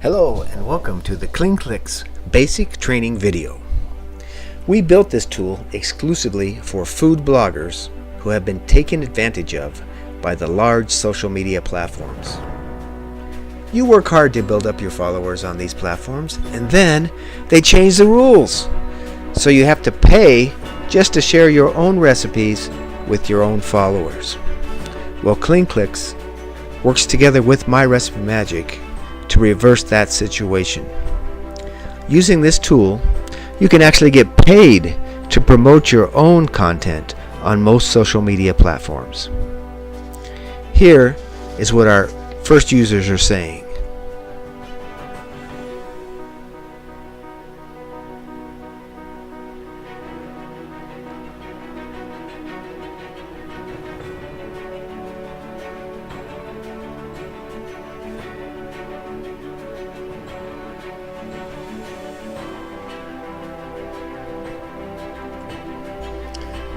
Hello and welcome to the CleanClix basic training video. We built this tool exclusively for food bloggers who have been taken advantage of by the large social media platforms. You work hard to build up your followers on these platforms and then they change the rules. So you have to pay just to share your own recipes with your own followers. Well, CleanClix works together with My Recipe Magic to reverse that situation. Using this tool, you can actually get paid to promote your own content on most social media platforms. Here is what our first users are saying.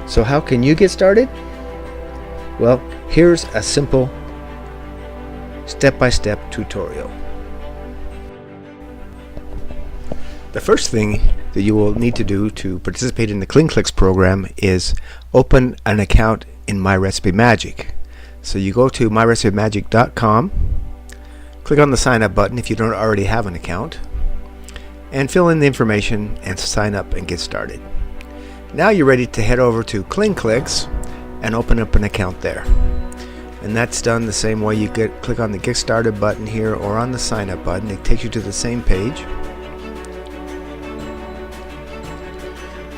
So how can you get started? Well, here's a simple step-by-step tutorial. The first thing that you will need to do to participate in the CleanClix program is open an account in My Recipe Magic. So you go to myrecipemagic.com, click on the sign up button if you don't already have an account, and fill in the information and sign up and get started. Now you're ready to head over to CleanClix and open up an account there. And that's done the same way. You click on the Get Started button here or on the Sign Up button. It takes you to the same page.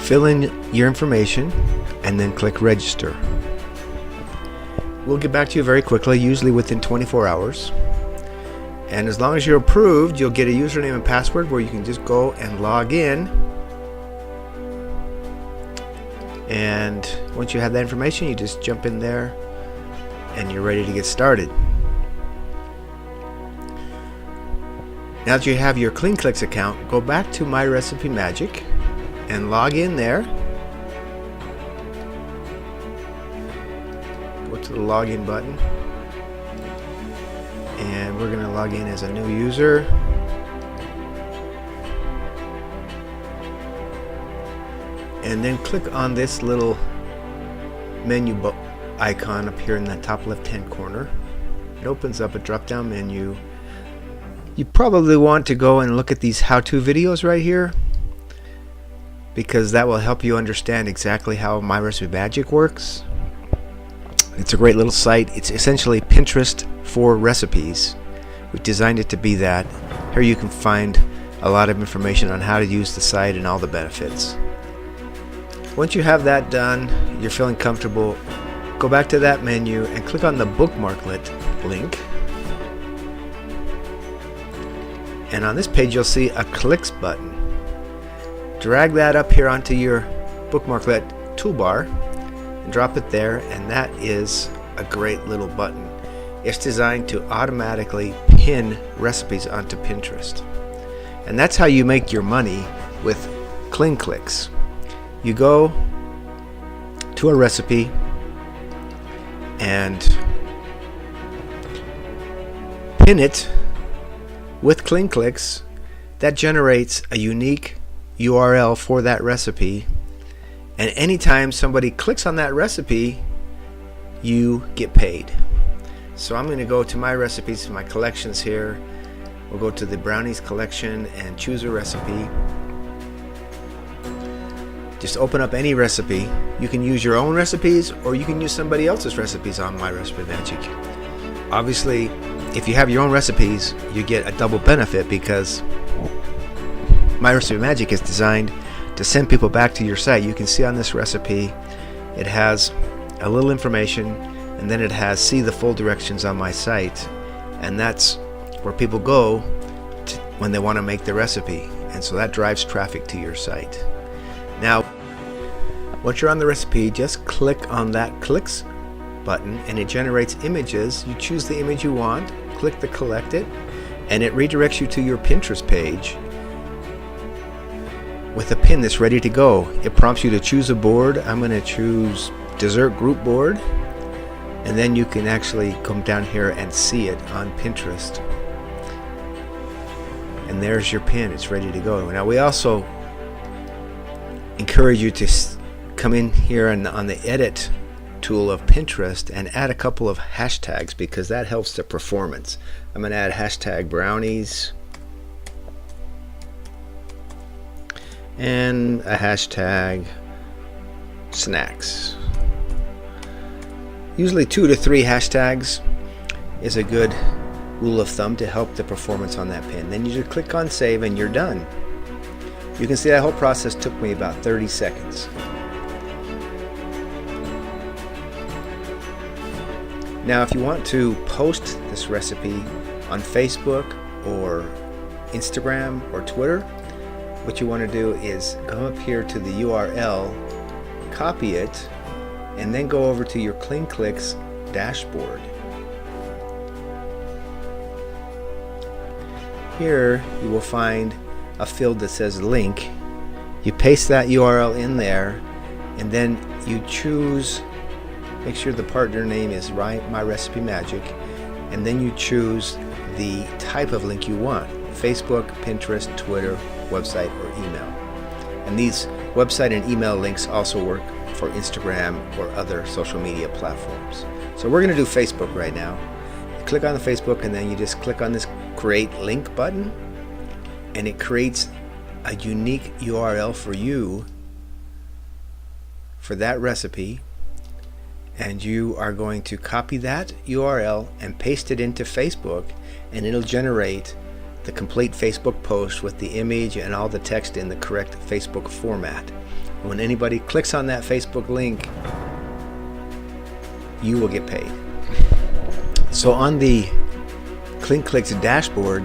Fill in your information and then click Register. We'll get back to you very quickly, usually within 24 hours. And as long as you're approved, you'll get a username and password where you can just go and log in. And once you have that information, you just jump in there and you're ready to get started. Now that you have your CleanClix account, go back to My Recipe Magic and log in there. Go to the login button and we're going to log in as a new user. And then click on this little menu icon up here in the top left hand corner. It opens up a drop down menu. You probably want to go and look at these how-to videos right here, because that will help you understand exactly how My Recipe Magic works. It's a great little site. It's essentially Pinterest for recipes. We designed it to be that. Here you can find a lot of information on how to use the site and all the benefits. Once you have that done, you're feeling comfortable, go back to that menu and click on the Bookmarklet link. And on this page you'll see a Clicks button. Drag that up here onto your Bookmarklet toolbar and drop it there, and that is a great little button. It's designed to automatically pin recipes onto Pinterest. And that's how you make your money with CleanClix. You go to a recipe and pin it with CleanClix. That generates a unique URL for that recipe, and anytime somebody clicks on that recipe, you get paid. So I'm going to go to my recipes, my collections here. We'll go to the brownies collection and choose a recipe. Just open up any recipe. You can use your own recipes or you can use somebody else's recipes on My Recipe Magic. Obviously, if you have your own recipes, you get a double benefit, because My Recipe Magic is designed to send people back to your site. You can see on this recipe, it has a little information, and then it has see the full directions on my site, and that's where people go when they want to make the recipe, and so that drives traffic to your site. Now, once you're on the recipe, just click on that Clicks button and it generates images. You choose the image you want, click the Collect It, and it redirects you to your Pinterest page with a pin that's ready to go. It prompts you to choose a board. I'm going to choose Dessert Group Board, and then you can actually come down here and see it on Pinterest. And there's your pin. It's ready to go. Now we also encourage you to come in here on the edit tool of Pinterest and add a couple of hashtags, because that helps the performance. I'm going to add hashtag brownies and a hashtag snacks. Usually 2 to 3 hashtags is a good rule of thumb to help the performance on that pin. Then you just click on save and you're done. You can see that whole process took me about 30 seconds. Now if you want to post this recipe on Facebook or Instagram or Twitter, what you want to do is come up here to the URL, copy it, and then go over to your CleanClix dashboard. Here you will find a field that says link. You paste that URL in there, and then you choose, make sure the partner name is right, My Recipe Magic, and then you choose the type of link you want: Facebook, Pinterest, Twitter, website, or email. And these website and email links also work for Instagram or other social media platforms. So we're going to do Facebook right now. You click on the Facebook, and then you just click on this Create Link button, and it creates a unique URL for you for that recipe. And you are going to copy that URL and paste it into Facebook, and it'll generate the complete Facebook post with the image and all the text in the correct Facebook format. When anybody clicks on that Facebook link, you will get paid. So on the CleanClix dashboard,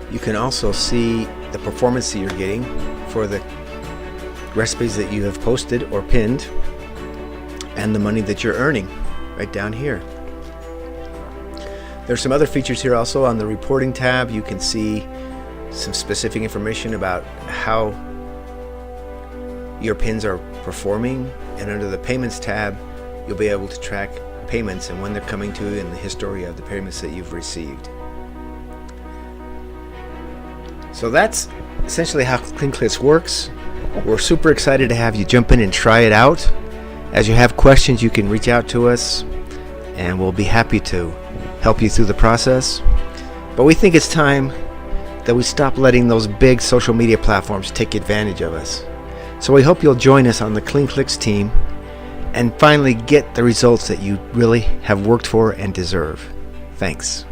you can also see the performance that you're getting for the recipes that you have posted or pinned, and the money that you're earning right down here. There's some other features here also. On the reporting tab, you can see some specific information about how your pins are performing, and under the payments tab, you'll be able to track payments and when they're coming to you and the history of the payments that you've received. So that's essentially how CleanClix works. We're super excited to have you jump in and try it out. As you have questions, you can reach out to us, and we'll be happy to help you through the process. But we think it's time that we stop letting those big social media platforms take advantage of us. So we hope you'll join us on the CleanClix team and finally get the results that you really have worked for and deserve. Thanks.